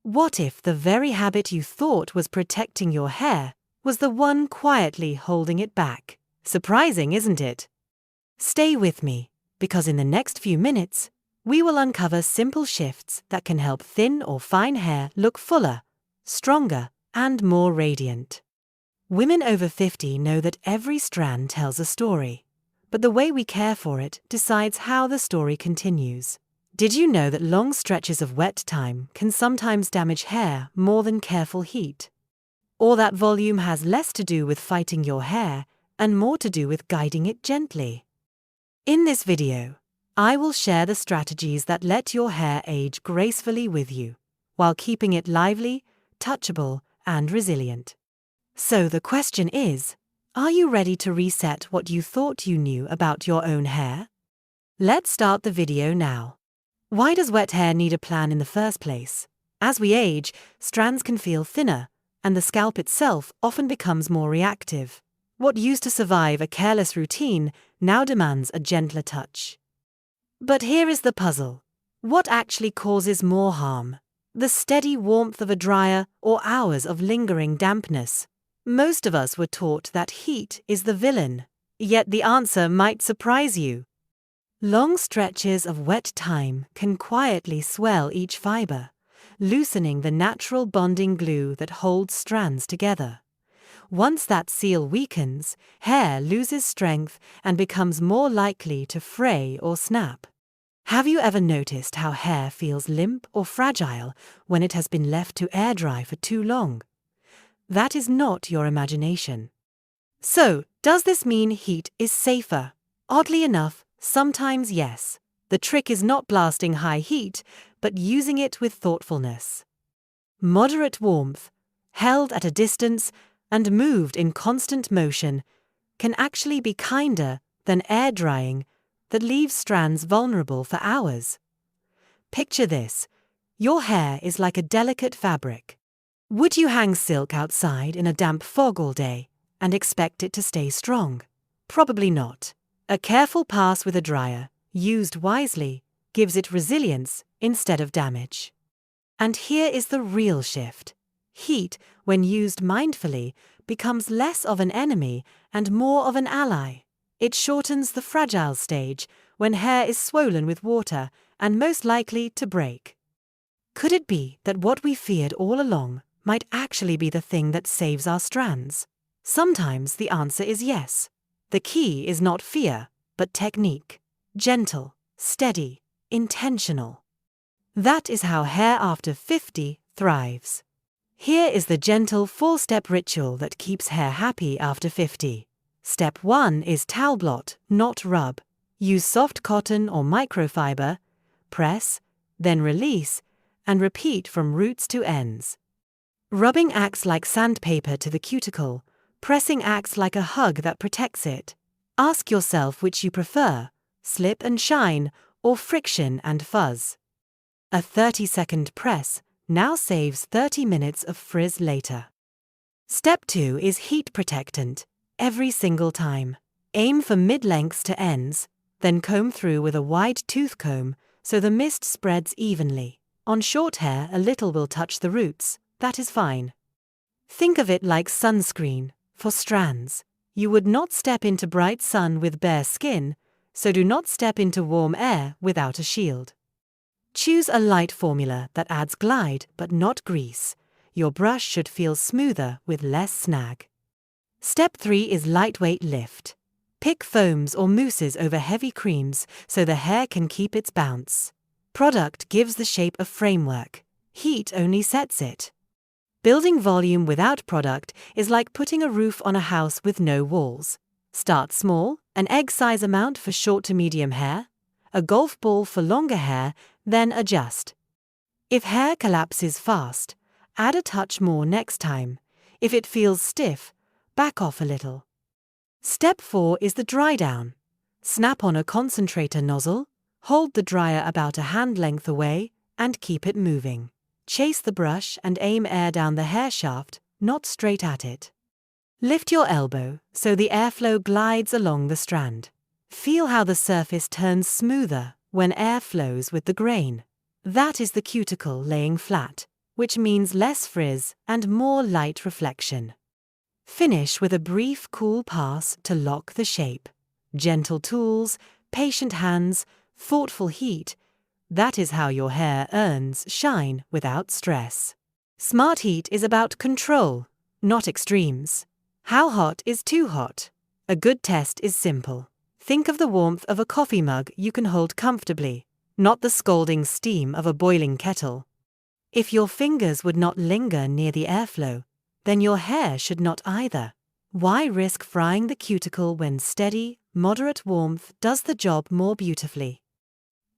What if the very habit you thought was protecting your hair was the one quietly holding it back? Surprising, isn't it? Stay with me, because in the next few minutes, we will uncover simple shifts that can help thin or fine hair look fuller, stronger, and more radiant. Women over 50 know that every strand tells a story, but the way we care for it decides how the story continues. Did you know that long stretches of wet time can sometimes damage hair more than careful heat? Or that volume has less to do with fighting your hair and more to do with guiding it gently? In this video, I will share the strategies that let your hair age gracefully with you, while keeping it lively, touchable, and resilient. So the question is, are you ready to reset what you thought you knew about your own hair? Let's start the video now. Why does wet hair need a plan in the first place? As we age, strands can feel thinner, and the scalp itself often becomes more reactive. What used to survive a careless routine now demands a gentler touch. But here is the puzzle. What actually causes more harm? The steady warmth of a dryer or hours of lingering dampness? Most of us were taught that heat is the villain, yet the answer might surprise you. Long stretches of wet time can quietly swell each fiber, loosening the natural bonding glue that holds strands together. Once that seal weakens, hair loses strength and becomes more likely to fray or snap. Have you ever noticed how hair feels limp or fragile when it has been left to air dry for too long? That is not your imagination. So, does this mean heat is safer? Oddly enough, sometimes yes. The trick is not blasting high heat, but using it with thoughtfulness. Moderate warmth, held at a distance and moved in constant motion, can actually be kinder than air drying that leaves strands vulnerable for hours. Picture this. Your hair is like a delicate fabric. Would you hang silk outside in a damp fog all day and expect it to stay strong? Probably not. A careful pass with a dryer, used wisely, gives it resilience instead of damage. And here is the real shift. Heat, when used mindfully, becomes less of an enemy and more of an ally. It shortens the fragile stage when hair is swollen with water and most likely to break. Could it be that what we feared all along might actually be the thing that saves our strands? Sometimes the answer is yes. The key is not fear, but technique. Gentle, steady, intentional. That is how hair after 50 thrives. Here is the gentle 4-step ritual that keeps hair happy after 50. Step 1 is towel blot, not rub. Use soft cotton or microfiber, press, then release, and repeat from roots to ends. Rubbing acts like sandpaper to the cuticle, pressing acts like a hug that protects it. Ask yourself which you prefer, slip and shine, or friction and fuzz. A 30-second press now saves 30 minutes of frizz later. Step 2 is heat protectant. Every single time. Aim for mid-lengths to ends, then comb through with a wide tooth comb so the mist spreads evenly. On short hair, a little will touch the roots. That is fine. Think of it like sunscreen. For strands, you would not step into bright sun with bare skin, so do not step into warm air without a shield. Choose a light formula that adds glide but not grease. Your brush should feel smoother with less snag. Step 3 is lightweight lift. Pick foams or mousses over heavy creams so the hair can keep its bounce. Product gives the shape a framework. Heat only sets it. Building volume without product is like putting a roof on a house with no walls. Start small, an egg-size amount for short to medium hair, a golf ball for longer hair, then adjust. If hair collapses fast, add a touch more next time. If it feels stiff, back off a little. Step 4 is the dry down. Snap on a concentrator nozzle, hold the dryer about a hand length away, and keep it moving. Chase the brush and aim air down the hair shaft, not straight at it. Lift your elbow so the airflow glides along the strand. Feel how the surface turns smoother when air flows with the grain. That is the cuticle laying flat. which means less frizz and more light reflection. Finish with a brief cool pass to lock the shape. Gentle tools, patient hands, thoughtful heat. That is how your hair earns shine without stress. Smart heat is about control, not extremes. How hot is too hot? A good test is simple. Think of the warmth of a coffee mug you can hold comfortably, not the scalding steam of a boiling kettle. If your fingers would not linger near the airflow, then your hair should not either. Why risk frying the cuticle when steady, moderate warmth does the job more beautifully?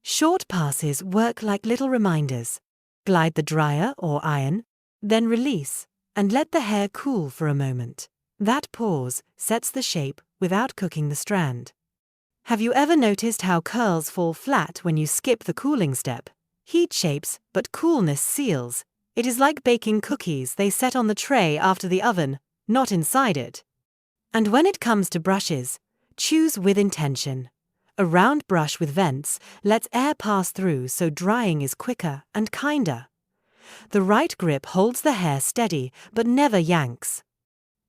Short passes work like little reminders. Glide the dryer or iron, then release, and let the hair cool for a moment. That pause sets the shape without cooking the strand. Have you ever noticed how curls fall flat when you skip the cooling step? Heat shapes, but coolness seals. It is like baking cookies, they set on the tray after the oven, not inside it. And when it comes to brushes, choose with intention. A round brush with vents lets air pass through so drying is quicker and kinder. The right grip holds the hair steady but never yanks.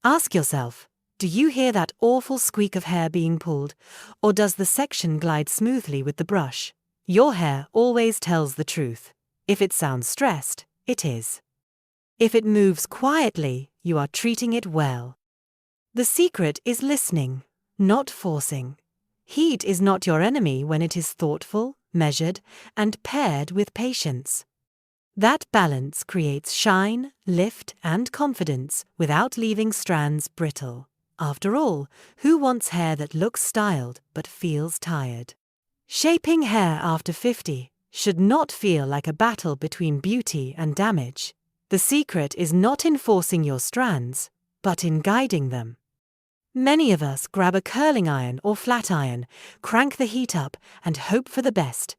Ask yourself, do you hear that awful squeak of hair being pulled, or does the section glide smoothly with the brush? Your hair always tells the truth. If it sounds stressed, it is. If it moves quietly, you are treating it well. The secret is listening, not forcing. Heat is not your enemy when it is thoughtful, measured, and paired with patience. That balance creates shine, lift, and confidence without leaving strands brittle. After all, who wants hair that looks styled but feels tired? Shaping hair after 50 should not feel like a battle between beauty and damage. The secret is not in forcing your strands, but in guiding them. Many of us grab a curling iron or flat iron, crank the heat up, and hope for the best.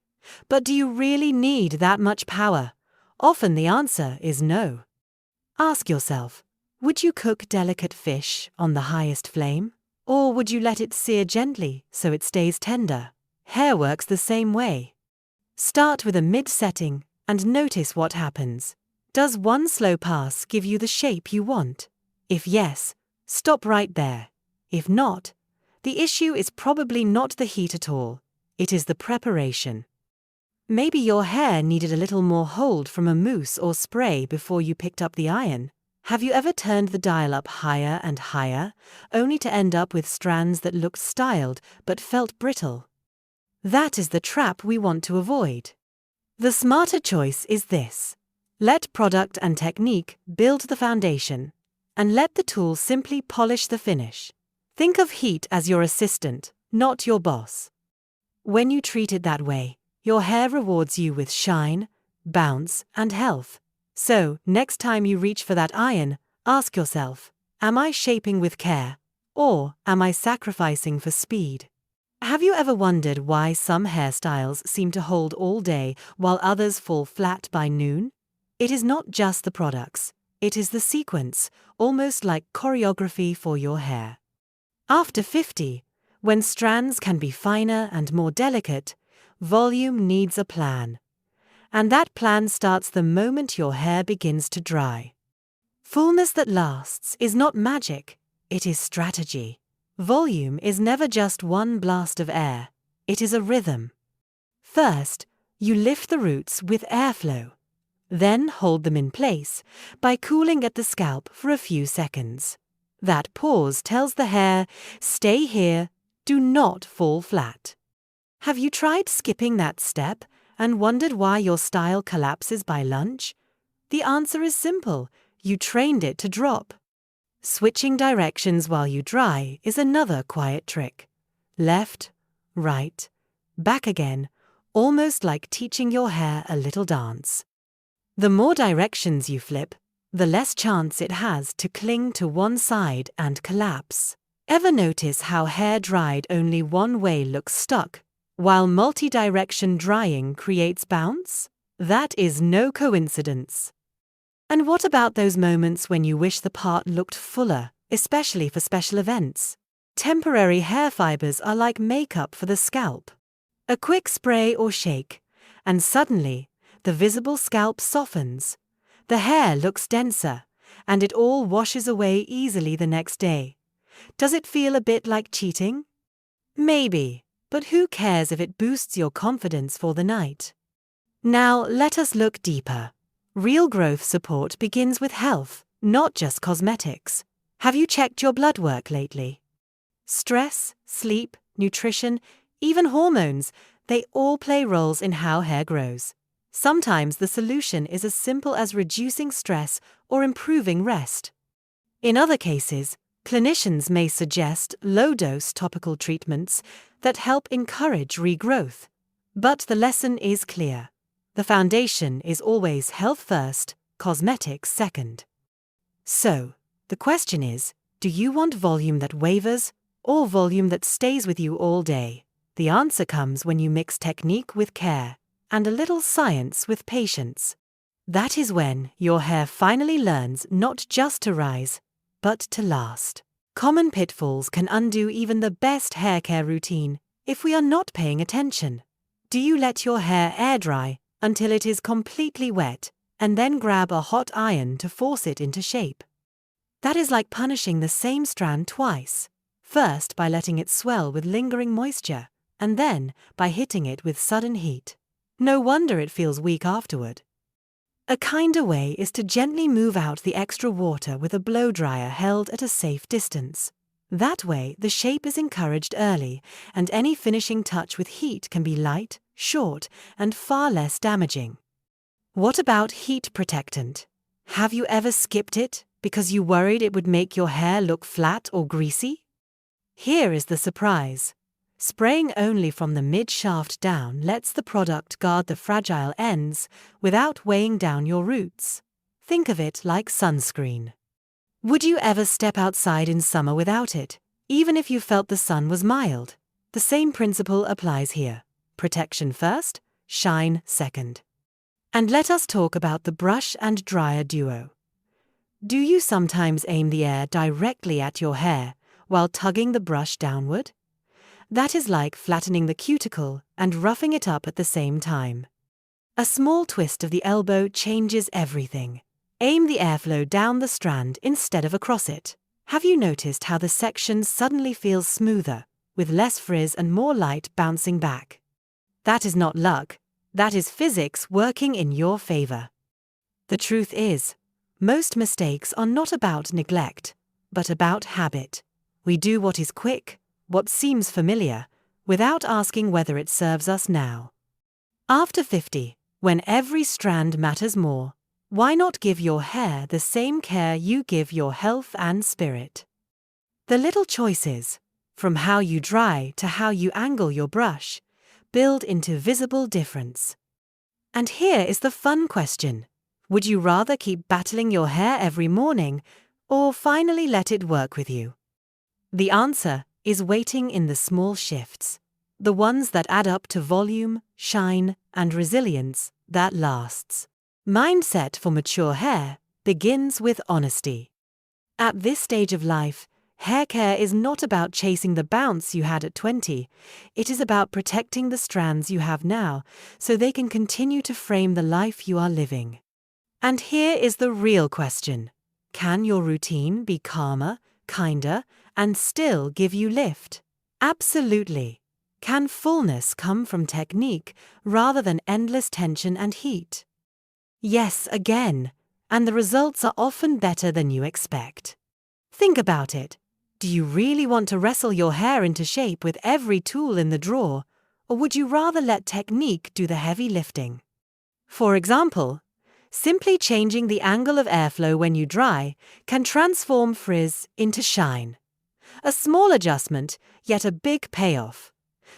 But do you really need that much power? Often the answer is no. Ask yourself, would you cook delicate fish on the highest flame? Or would you let it sear gently so it stays tender? Hair works the same way. Start with a mid-setting and notice what happens. Does one slow pass give you the shape you want? If yes, stop right there. If not, the issue is probably not the heat at all. It is the preparation. Maybe your hair needed a little more hold from a mousse or spray before you picked up the iron. Have you ever turned the dial up higher and higher, only to end up with strands that looked styled but felt brittle? That is the trap we want to avoid. The smarter choice is this. Let product and technique build the foundation, and let the tool simply polish the finish. Think of heat as your assistant, not your boss. When you treat it that way, your hair rewards you with shine, bounce, and health. So, next time you reach for that iron, ask yourself, am I shaping with care, or am I sacrificing for speed? Have you ever wondered why some hairstyles seem to hold all day while others fall flat by noon? It is not just the products, it is the sequence, almost like choreography for your hair. After 50, when strands can be finer and more delicate, volume needs a plan. And that plan starts the moment your hair begins to dry. Fullness that lasts is not magic, it is strategy. Volume is never just one blast of air, it is a rhythm. First, you lift the roots with airflow. Then hold them in place by cooling at the scalp for a few seconds. That pause tells the hair, stay here, do not fall flat. Have you tried skipping that step and wondered why your style collapses by lunch? The answer is simple, you trained it to drop. Switching directions while you dry is another quiet trick. Left, right, back again, almost like teaching your hair a little dance. The more directions you flip, the less chance it has to cling to one side and collapse. Ever notice how hair dried only one way looks stuck, while multi-direction drying creates bounce? That is no coincidence. And what about those moments when you wish the part looked fuller, especially for special events? Temporary hair fibers are like makeup for the scalp. A quick spray or shake, and suddenly, the visible scalp softens. The hair looks denser, and it all washes away easily the next day. Does it feel a bit like cheating? Maybe, but who cares if it boosts your confidence for the night? Now let us look deeper. Real growth support begins with health, not just cosmetics. Have you checked your blood work lately? Stress, sleep, nutrition, even hormones, they all play roles in how hair grows. Sometimes the solution is as simple as reducing stress or improving rest. In other cases, clinicians may suggest low-dose topical treatments that help encourage regrowth. But the lesson is clear. The foundation is always health first, cosmetics second. So, the question is, do you want volume that wavers or volume that stays with you all day? The answer comes when you mix technique with care and a little science with patience. That is when your hair finally learns not just to rise, but to last. Common pitfalls can undo even the best hair care routine if we are not paying attention. Do you let your hair air dry until it is completely wet and then grab a hot iron to force it into shape? That is like punishing the same strand twice. First by letting it swell with lingering moisture, and then by hitting it with sudden heat. No wonder it feels weak afterward. A kinder way is to gently move out the extra water with a blow dryer held at a safe distance. That way, the shape is encouraged early, and any finishing touch with heat can be light, short, and far less damaging. What about heat protectant? Have you ever skipped it because you worried it would make your hair look flat or greasy? Here is the surprise. Spraying only from the mid-shaft down lets the product guard the fragile ends without weighing down your roots. Think of it like sunscreen. Would you ever step outside in summer without it, even if you felt the sun was mild? The same principle applies here. Protection first, shine second. And let us talk about the brush and dryer duo. Do you sometimes aim the air directly at your hair while tugging the brush downward? That is like flattening the cuticle and roughing it up at the same time. A small twist of the elbow changes everything. Aim the airflow down the strand instead of across it. Have you noticed how the section suddenly feels smoother, with less frizz and more light bouncing back? That is not luck. That is physics working in your favor. The truth is, most mistakes are not about neglect, but about habit. We do what is quick, what seems familiar, without asking whether it serves us now. After 50, when every strand matters more, why not give your hair the same care you give your health and spirit? The little choices, from how you dry to how you angle your brush, build into visible difference. And here is the fun question. Would you rather keep battling your hair every morning, or finally let it work with you? The answer is waiting in the small shifts, the ones that add up to volume, shine, and resilience that lasts. Mindset for mature hair begins with honesty. At this stage of life, hair care is not about chasing the bounce you had at 20. It is about protecting the strands you have now so they can continue to frame the life you are living. And here is the real question. Can your routine be calmer, kinder, and still give you lift? Absolutely. Can fullness come from technique rather than endless tension and heat? Yes, again, and the results are often better than you expect. Think about it. Do you really want to wrestle your hair into shape with every tool in the drawer, or would you rather let technique do the heavy lifting? For example, simply changing the angle of airflow when you dry can transform frizz into shine. A small adjustment, yet a big payoff.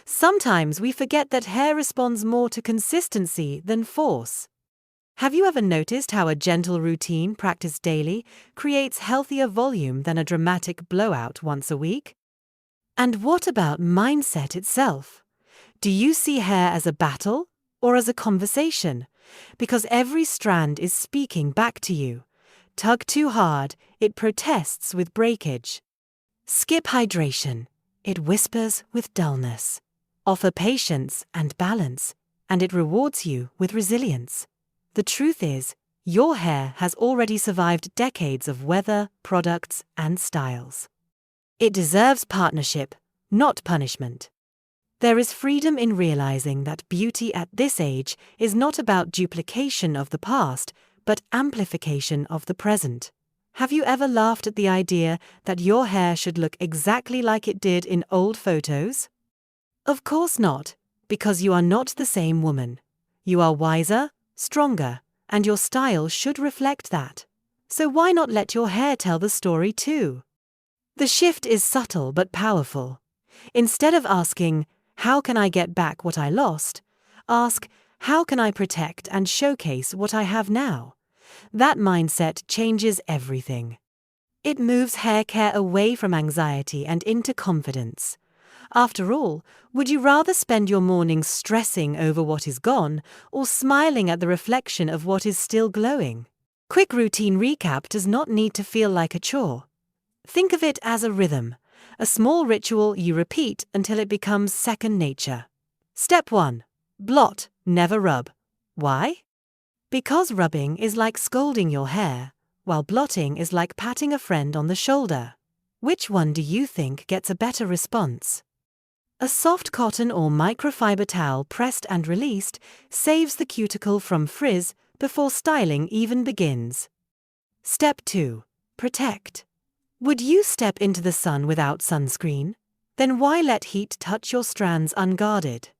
Sometimes we forget that hair responds more to consistency than force. Have you ever noticed how a gentle routine practiced daily creates healthier volume than a dramatic blowout once a week? And what about mindset itself? Do you see hair as a battle or as a conversation? Because every strand is speaking back to you. Tug too hard, it protests with breakage. Skip hydration, it whispers with dullness. Offer patience and balance, and it rewards you with resilience. The truth is, Your hair has already survived decades of weather, products, and styles. It deserves partnership, not punishment. There is freedom in realizing that beauty at this age is not about duplication of the past, but amplification of the present. Have you ever laughed at the idea that your hair should look exactly like it did in old photos? Of course not, because you are not the same woman. You are wiser, stronger, and your style should reflect that. So why not let your hair tell the story too? The shift is subtle but powerful. Instead of asking, "How can I get back what I lost?" ask, "How can I protect and showcase what I have now?" That mindset changes everything. It moves hair care away from anxiety and into confidence. After all, would you rather spend your mornings stressing over what is gone or smiling at the reflection of what is still glowing? Quick routine recap does not need to feel like a chore. Think of it as a rhythm, a small ritual you repeat until it becomes second nature. Step 1. Blot, never rub. Why? Because rubbing is like scolding your hair, while blotting is like patting a friend on the shoulder. Which one do you think gets a better response? A soft cotton or microfiber towel pressed and released saves the cuticle from frizz before styling even begins. Step 2. Protect. Would you step into the sun without sunscreen? Then why let heat touch your strands unguarded?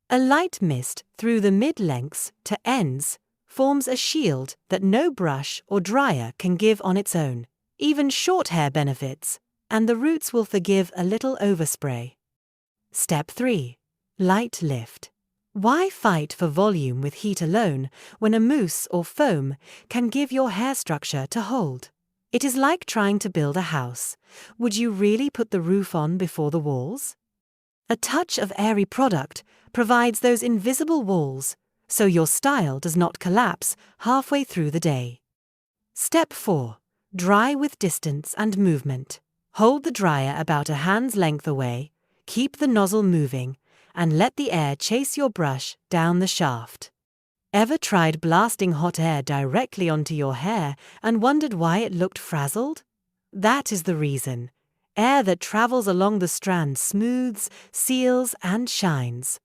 A light mist through the mid-lengths to ends forms a shield that no brush or dryer can give on its own. Even short hair benefits, and the roots will forgive a little overspray. Step 3. Light lift. Why fight for volume with heat alone when a mousse or foam can give your hair structure to hold? It is like trying to build a house. Would you really put the roof on before the walls? A touch of airy product provides those invisible walls, so your style does not collapse halfway through the day. Step 4. Dry with distance and movement. Hold the dryer about a hand's length away, keep the nozzle moving, and let the air chase your brush down the shaft. Ever tried blasting hot air directly onto your hair and wondered why it looked frazzled? That is the reason. Air that travels along the strand smooths, seals, and shines.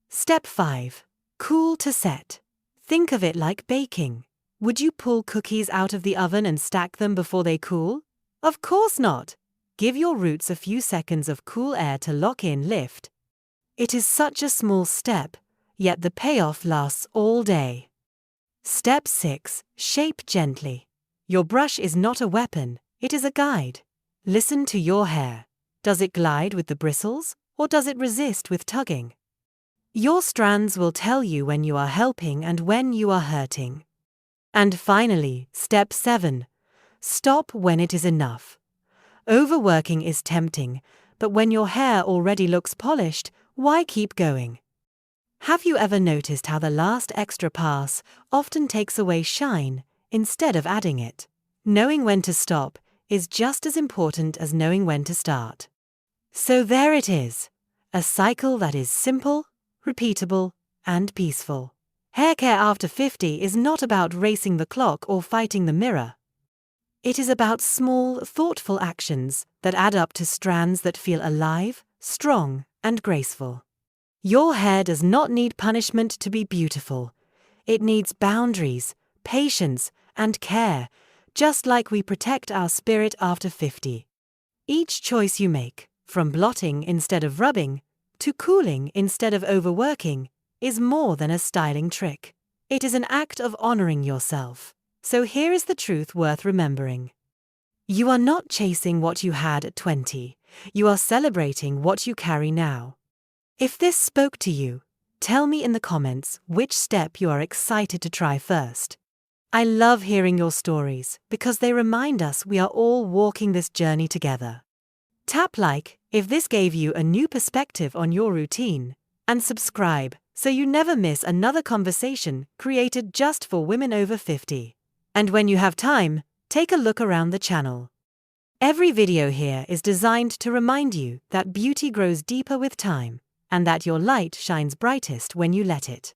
Step 5. Cool to set. Think of it like baking. Would you pull cookies out of the oven and stack them before they cool? Of course not. Give your roots a few seconds of cool air to lock in lift. It is such a small step, yet the payoff lasts all day. Step 6. Shape gently. Your brush is not a weapon, it is a guide. Listen to your hair. Does it glide with the bristles, or does it resist with tugging? Your strands will tell you when you are helping and when you are hurting. And finally, step 7. Stop when it is enough. Overworking is tempting, but when your hair already looks polished, why keep going? Have you ever noticed how the last extra pass often takes away shine instead of adding it? Knowing when to stop is just as important as knowing when to start. So there it is, a cycle that is simple, repeatable, and peaceful. Hair care after 50 is not about racing the clock or fighting the mirror. It is about small, thoughtful actions that add up to strands that feel alive, strong, and graceful. Your hair does not need punishment to be beautiful. It needs boundaries, patience, and care, just like we protect our spirit after 50. Each choice you make, from blotting instead of rubbing, to cooling instead of overworking, is more than a styling trick. It is an act of honoring yourself. So here is the truth worth remembering. You are not chasing what you had at 20. You are celebrating what you carry now. If this spoke to you, tell me in the comments which step you are excited to try first. I love hearing your stories because they remind us we are all walking this journey together. Tap like if this gave you a new perspective on your routine, and subscribe so you never miss another conversation created just for women over 50. And when you have time, take a look around the channel. Every video here is designed to remind you that beauty grows deeper with time, and that your light shines brightest when you let it.